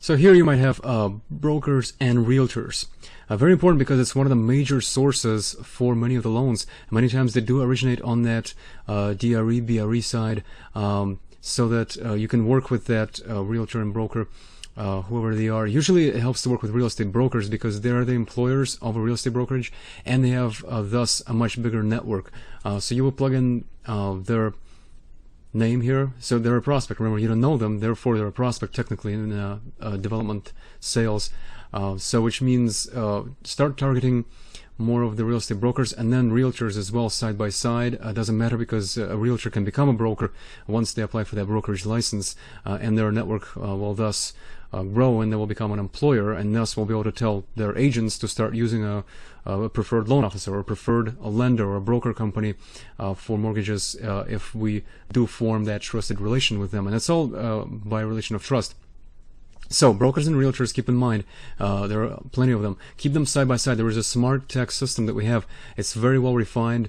So here you might have brokers and realtors. Very important because it's one of the major sources for many of the loans. Many times they do originate on that DRE, BRE side, so that you can work with that realtor and broker, whoever they are. Usually it helps to work with real estate brokers because they are the employers of a real estate brokerage, and they have thus a much bigger network. So you will plug in their name here, so they're a prospect. Remember, you don't know them, therefore they're a prospect technically in development sales. So which means start targeting more of the real estate brokers and then realtors as well, side by side. Doesn't matter, because a realtor can become a broker once they apply for that brokerage license, and their network will thus grow, and they will become an employer, and thus will be able to tell their agents to start using a preferred loan officer or a preferred lender or a broker company for mortgages if we do form that trusted relation with them. And it's all by relation of trust. So brokers and realtors, keep in mind, there are plenty of them. Keep them side by side. There is a smart text system that we have. It's very well refined.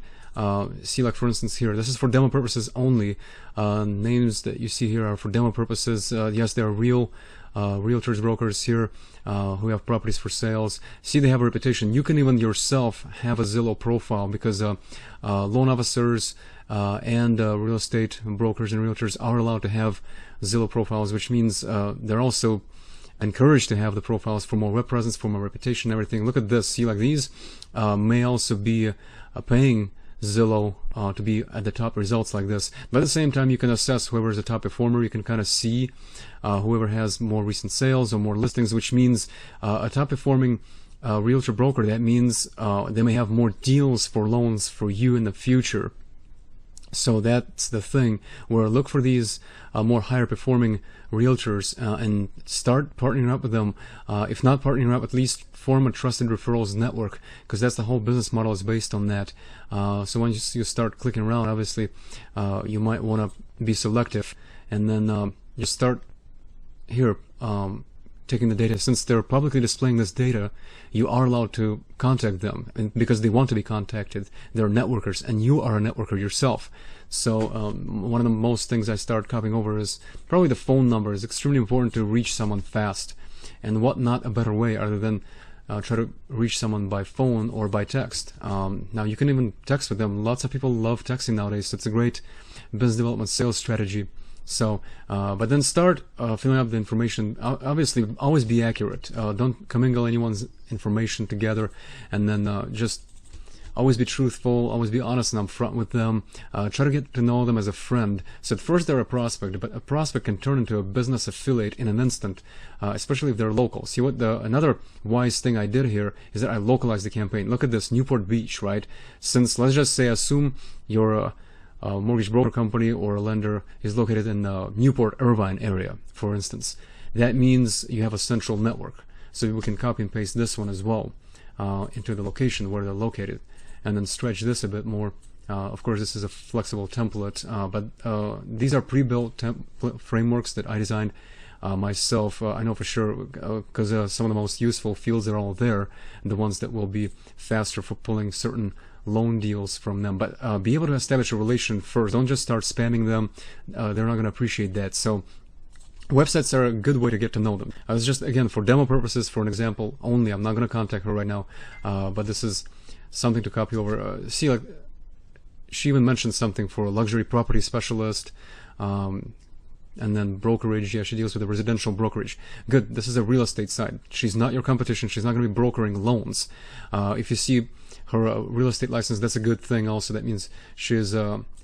See, like for instance here, this is for demo purposes only. Names that you see here are for demo purposes. Yes, there are real realtors, brokers here who have properties for sales. See, they have a reputation. You can even yourself have a Zillow profile, because loan officers and real estate brokers and realtors are allowed to have Zillow profiles, which means they're also encouraged to have the profiles for more web presence, for more reputation, everything. Look at this. See, like these may also be paying Zillow to be at the top results like this. But at the same time, you can assess whoever is the top performer. You can kind of see whoever has more recent sales or more listings, which means a top performing realtor broker, that means they may have more deals for loans for you in the future. So that's the thing, where look for these more higher performing realtors and start partnering up with them. If not partnering up, at least form a trusted referrals network, because that's the whole business model is based on that. So once you start clicking around, obviously you might want to be selective, and then just start here taking the data. Since they're publicly displaying this data, you are allowed to contact them, and because they want to be contacted. They're networkers, and you are a networker yourself. So one of the most things I start copying over is probably the phone number. It's extremely important to reach someone fast, and what not a better way other than try to reach someone by phone or by text. Now you can even text with them. Lots of people love texting nowadays, so it's a great business development sales strategy. So, but then start filling up the information. Obviously, always be accurate. Don't commingle anyone's information together, and then just always be truthful, always be honest and upfront with them. Try to get to know them as a friend. So at first they're a prospect, but a prospect can turn into a business affiliate in an instant, especially if they're local. See, what another wise thing I did here is that I localized the campaign. Look at this, Newport Beach, right? Since, let's just say, assume you're a mortgage broker company or a lender is located in the Newport, Irvine area, for instance. That means you have a central network. So we can copy and paste this one as well into the location where they're located, and then stretch this a bit more. Of course, this is a flexible template, but these are pre-built frameworks that I designed myself. I know for sure, because some of the most useful fields are all there, the ones that will be faster for pulling certain loan deals from them. But be able to establish a relation first. Don't just start spamming them. They're not going to appreciate that. So websites are a good way to get to know them. It's just, again, for demo purposes, for an example only. I'm not going to contact her right now, but this is something to copy over. See, like, she even mentioned something for a luxury property specialist, and then brokerage. Yeah, she deals with a residential brokerage. Good. This is a real estate side. She's not your competition. She's not going to be brokering loans. If you see her real estate license, that's a good thing also. That means she is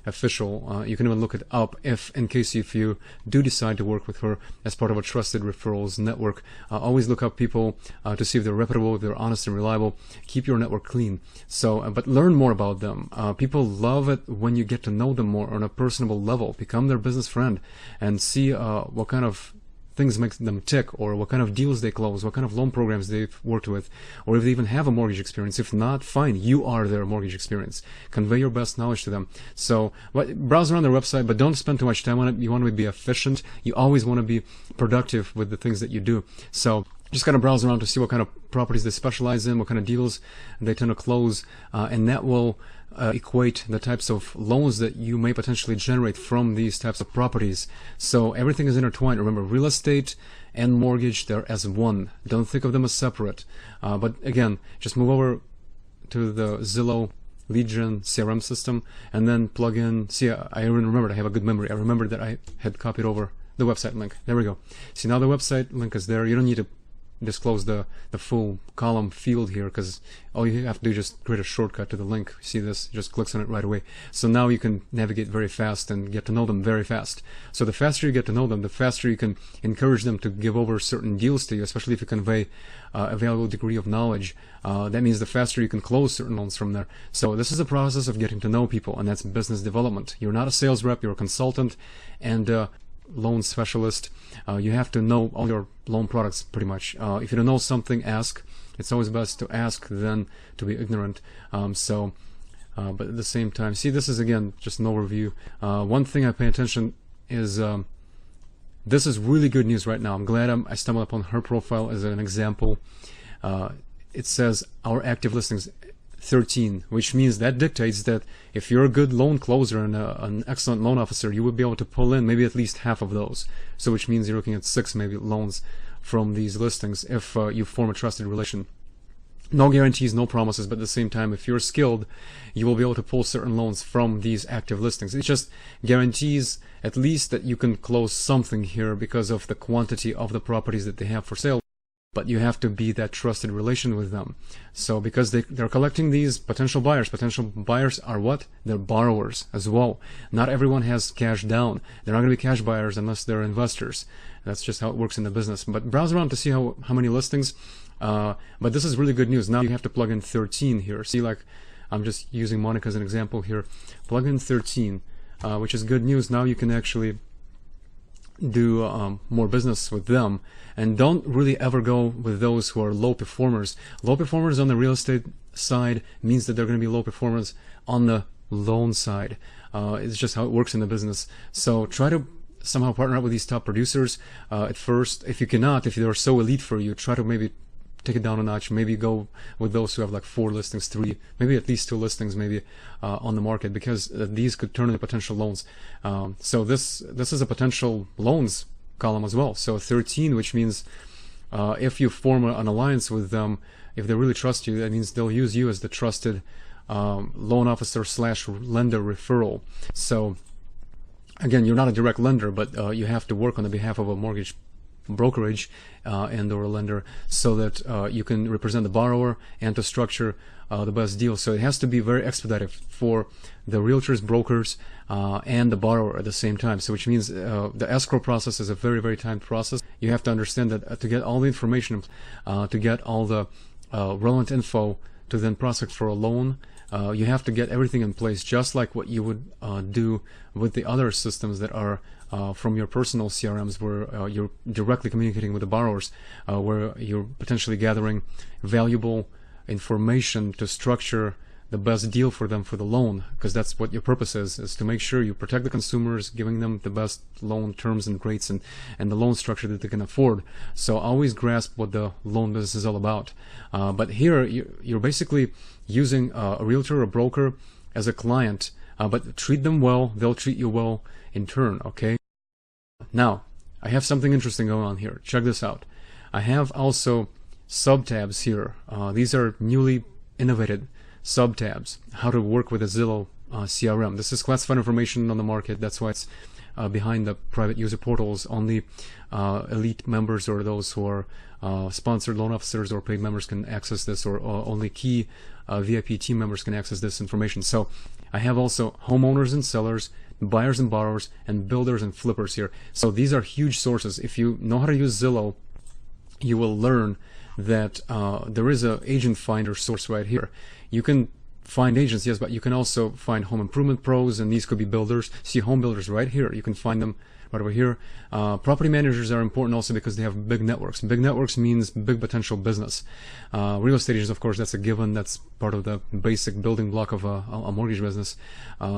official. You can even look it up if you do decide to work with her as part of a trusted referrals network. Always look up people to see if they're reputable, if they're honest and reliable. Keep your network clean. So, but learn more about them. People love it when you get to know them more on a personable level. Become their business friend and see what kind of things make them tick, or what kind of deals they close, what kind of loan programs they've worked with, or if they even have a mortgage experience. If not, fine, you are their mortgage experience. Convey your best knowledge to them. So browse around their website, but don't spend too much time on it. You want to be efficient. You always want to be productive with the things that you do. So just kind of browse around to see what kind of properties they specialize in, what kind of deals they tend to close, and that will equate the types of loans that you may potentially generate from these types of properties. So everything is intertwined. Remember, real estate and mortgage, they're as one. Don't think of them as separate. But again, just move over to the Zillow lead gen CRM system and then plug in. See, I remembered, I have a good memory. I remembered that I had copied over the website link. There we go. See, now the website link is there. You don't need to disclose the full column field here, because all you have to do is just create a shortcut to the link. See this? Just clicks on it right away. So now you can navigate very fast and get to know them very fast. So the faster you get to know them, the faster you can encourage them to give over certain deals to you, especially if you convey a valuable degree of knowledge. That means the faster you can close certain loans from there. So this is a process of getting to know people, and that's business development. You're not a sales rep, you're a consultant and loan specialist. You have to know all your loan products pretty much. If you don't know something, ask. It's always best to ask than to be ignorant. But at the same time, see, this is again just an overview. One thing I pay attention is this is really good news right now. I'm glad I stumbled upon her profile as an example. It says our active listings 13, which means that dictates that if you're a good loan closer and an excellent loan officer, you would be able to pull in maybe at least half of those. So which means you're looking at 6 maybe loans from these listings if you form a trusted relation. No guarantees, no promises, but at the same time, if you're skilled, you will be able to pull certain loans from these active listings. It just guarantees at least that you can close something here because of the quantity of the properties that they have for sale. But you have to be that trusted relation with them. So because they're collecting these potential buyers are what? They're borrowers as well. Not everyone has cash down. They're not going to be cash buyers unless they're investors. That's just how it works in the business. But browse around to see how many listings. But this is really good news. Now you have to plug in 13 here. See, like I'm just using Monica as an example here. Plug in 13, which is good news. Now you can actually do more business with them, and don't really ever go with those who are low performers. Low performers on the real estate side means that they're going to be low performers on the loan side. It's just how it works in the business. So try to somehow partner up with these top producers at first. If you cannot, if they're so elite for you, try to maybe take it down a notch. Maybe go with those who have like 4 listings, 3, maybe at least 2 listings maybe on the market, because these could turn into potential loans. So this is a potential loans column as well. So 13, which means if you form an alliance with them, if they really trust you, that means they'll use you as the trusted loan officer / lender referral. So again, you're not a direct lender, but you have to work on the behalf of a mortgage brokerage and or a lender, so that you can represent the borrower and to structure the best deal. So it has to be very expedited for the realtors, brokers, and the borrower at the same time. So which means the escrow process is a very, very timed process. You have to understand that to get all the information, to get all the relevant info to then process for a loan, you have to get everything in place, just like what you would do with the other systems that are from your personal CRMs, where you're directly communicating with the borrowers, where you're potentially gathering valuable information to structure the best deal for them for the loan, because that's what your purpose is to make sure you protect the consumers, giving them the best loan terms and rates and the loan structure that they can afford. So always grasp what the loan business is all about. But here you're basically using a realtor or broker as a client, but treat them well, they'll treat you well in turn, okay? Now, I have something interesting going on here. Check this out. I have also sub-tabs here. These are newly innovated sub-tabs, how to work with a Zillow CRM. This is classified information on the market. That's why it's behind the private user portals. Only elite members or those who are sponsored loan officers or paid members can access this, or only key VIP team members can access this information. So I have also homeowners and sellers, buyers and borrowers, and builders and flippers here. So these are huge sources. If you know how to use Zillow, you will learn that there is a agent finder source right here. You can find agents, yes, but you can also find home improvement pros, and these could be builders. See home builders right here. You can find them right over here. Property managers are important also because they have big networks. Big networks means big potential business. Real estate agents, of course, that's a given. That's part of the basic building block of a mortgage business,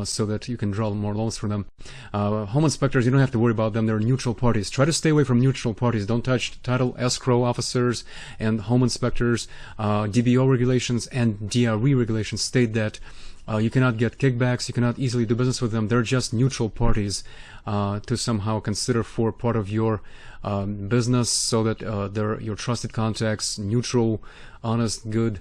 so that you can draw more loans from them. Home inspectors, you don't have to worry about them. They're neutral parties. Try to stay away from neutral parties. Don't touch title escrow officers and home inspectors. DBO regulations and DRE regulations state that You cannot get kickbacks. You cannot easily do business with them. They're just neutral parties to somehow consider for part of your business, so that they're your trusted contacts, neutral, honest, good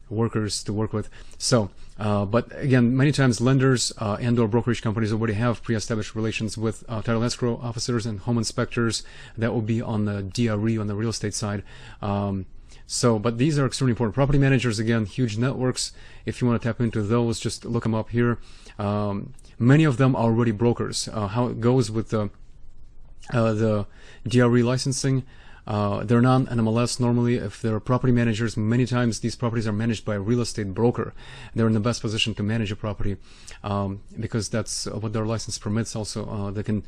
workers to work with. So, but again, many times lenders and/or brokerage companies already have pre-established relations with title escrow officers and home inspectors. That will be on the DRE, on the real estate side. But these are extremely important. Property managers, again, huge networks. If you want to tap into those, just look them up here. Many of them are already brokers. How it goes with the DRE licensing, they're not an MLS normally. If they're property managers, many times these properties are managed by a real estate broker. They're in the best position to manage a property because that's what their license permits. Also, they can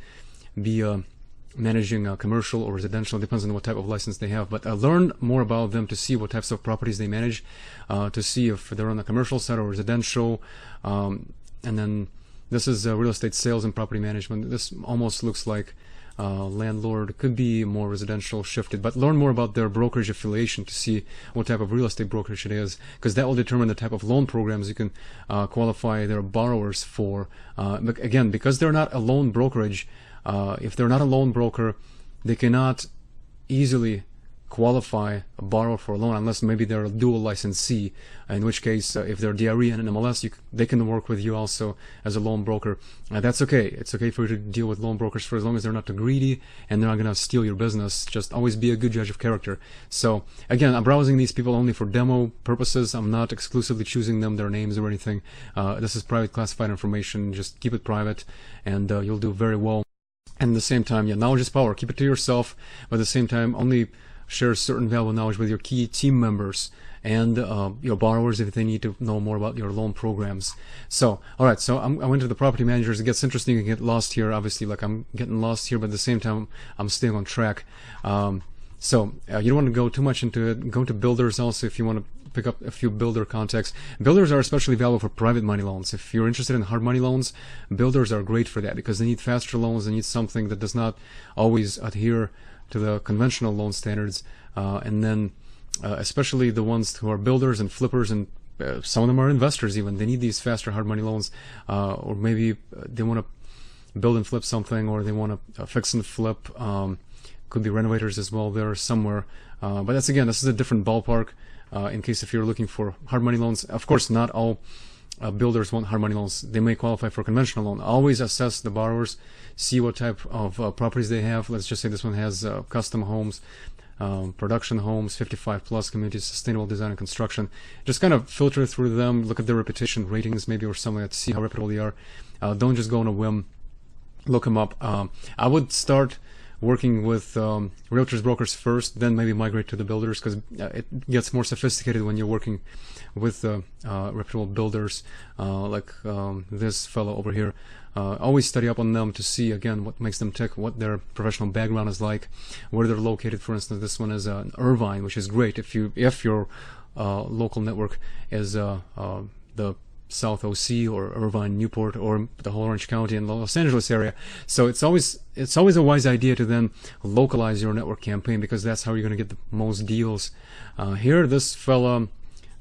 be managing commercial or residential, depends on what type of license they have. But learn more about them to see what types of properties they manage, to see if they're on the commercial side or residential. And then this is real estate sales and property management. This almost looks like landlord, could be more residential shifted, but learn more about their brokerage affiliation to see what type of real estate brokerage it is, because that will determine the type of loan programs you can qualify their borrowers for. But again, because they're not a loan brokerage, if they're not a loan broker, they cannot easily qualify a borrower for a loan unless maybe they're a dual licensee, in which case if they're DRE and an MLS, they can work with you also as a loan broker. That's okay. It's okay for you to deal with loan brokers for as long as they're not too greedy and they're not going to steal your business. Just always be a good judge of character. So again, I'm browsing these people only for demo purposes. I'm not exclusively choosing them, their names or anything. This is private classified information. Just keep it private and you'll do very well. And at the same time, yeah, knowledge is power. Keep it to yourself, but at the same time, only share certain valuable knowledge with your key team members and your borrowers if they need to know more about your loan programs. So, all right, so I went to the property managers. It gets interesting. You get lost here, obviously, like I'm getting lost here, but at the same time, I'm staying on track. You don't want to go too much into it. Go to builders also if you want to pick up a few builder contacts. Builders are especially valuable for private money loans. If you're interested in hard money loans, builders are great for that because they need faster loans. They need something that does not always adhere to the conventional loan standards, and then especially the ones who are builders and flippers, and some of them are investors even. They need these faster hard money loans, or maybe they want to build and flip something, or they want to fix and flip. Could be renovators as well there somewhere, but this is a different ballpark. In case if you're looking for hard money loans, of course not all builders want hard money loans. They may qualify for a conventional loan. Always assess the borrowers, see what type of properties they have. Let's just say this one has custom homes, production homes, 55 plus communities, sustainable design and construction. Just kind of filter through them, look at their reputation ratings maybe or something like that to see how reputable they are. Don't just go on a whim, look them up. I would start working with realtors, brokers first, then maybe migrate to the builders, because it gets more sophisticated when you're working with reputable builders like this fellow over here. Always study up on them to see again what makes them tick, what their professional background is like, where they're located. For instance, this one is Irvine, which is great if your local network is the South OC or Irvine, Newport, or the whole Orange County and Los Angeles area. So it's always a wise idea to then localize your network campaign, because that's how you're going to get the most deals. Here, this fella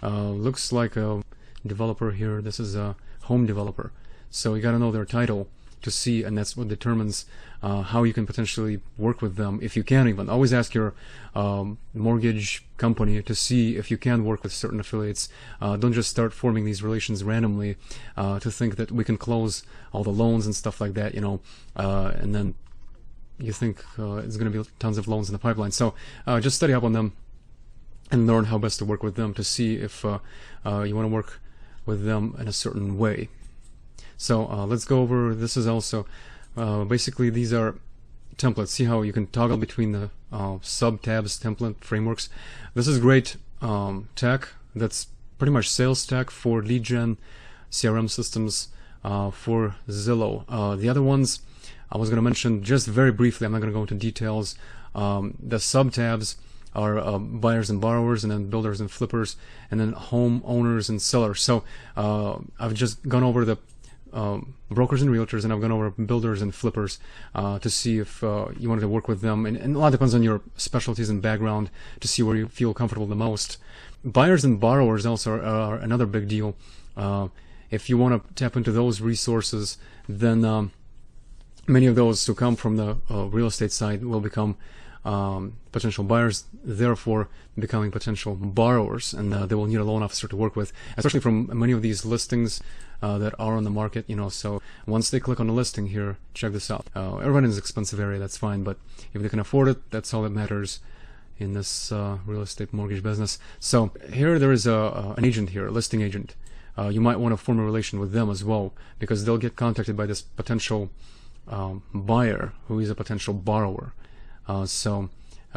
looks like a developer here. This is a home developer. So you got to know their title to see, and that's what determines how you can potentially work with them, if you can even. Always ask your mortgage company to see if you can work with certain affiliates. Don't just start forming these relations randomly to think that we can close all the loans and stuff like that, and then you think it's going to be tons of loans in the pipeline. So just study up on them and learn how best to work with them to see if you want to work with them in a certain way. So let's go over, this is also, basically these are templates. See how you can toggle between the sub-tabs, template frameworks. This is great tech. That's pretty much sales tech for lead gen, CRM systems, for Zillow. The other ones I was going to mention just very briefly. I'm not going to go into details. The sub-tabs are buyers and borrowers, and then builders and flippers, and then homeowners and sellers. So I've just gone over the brokers and realtors, and I've gone over builders and flippers to see if you wanted to work with them, and a lot depends on your specialties and background to see where you feel comfortable the most. Buyers and borrowers also are another big deal. If you want to tap into those resources, then many of those who come from the real estate side will become potential buyers, therefore becoming potential borrowers, and they will need a loan officer to work with, especially from many of these listings that are on the market. So once they click on the listing here, check this out. Everyone is an expensive area, that's fine, but if they can afford it, that's all that matters in this real estate mortgage business. So here there is an agent here, a listing agent. You might want to form a relation with them as well, because they'll get contacted by this potential buyer who is a potential borrower. So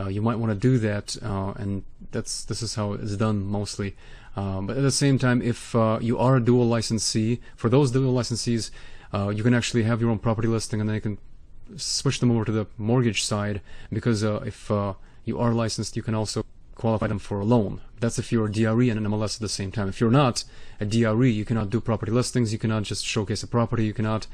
you might want to do that, and this is how it's done mostly. But at the same time, if you are a dual licensee, for those dual licensees, you can actually have your own property listing, and then you can switch them over to the mortgage side, because if you are licensed, you can also qualify them for a loan. That's if you're a DRE and an MLS at the same time. If you're not a DRE, you cannot do property listings, you cannot just showcase a property, you cannot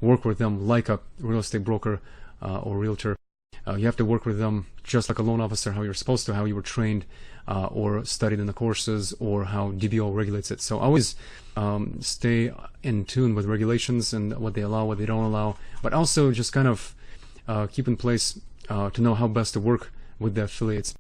work with them like a real estate broker or realtor. You have to work with them just like a loan officer, how you're supposed to, how you were trained or studied in the courses, or how DBO regulates it. So always stay in tune with regulations and what they allow, what they don't allow, but also just kind of keep in place to know how best to work with the affiliates.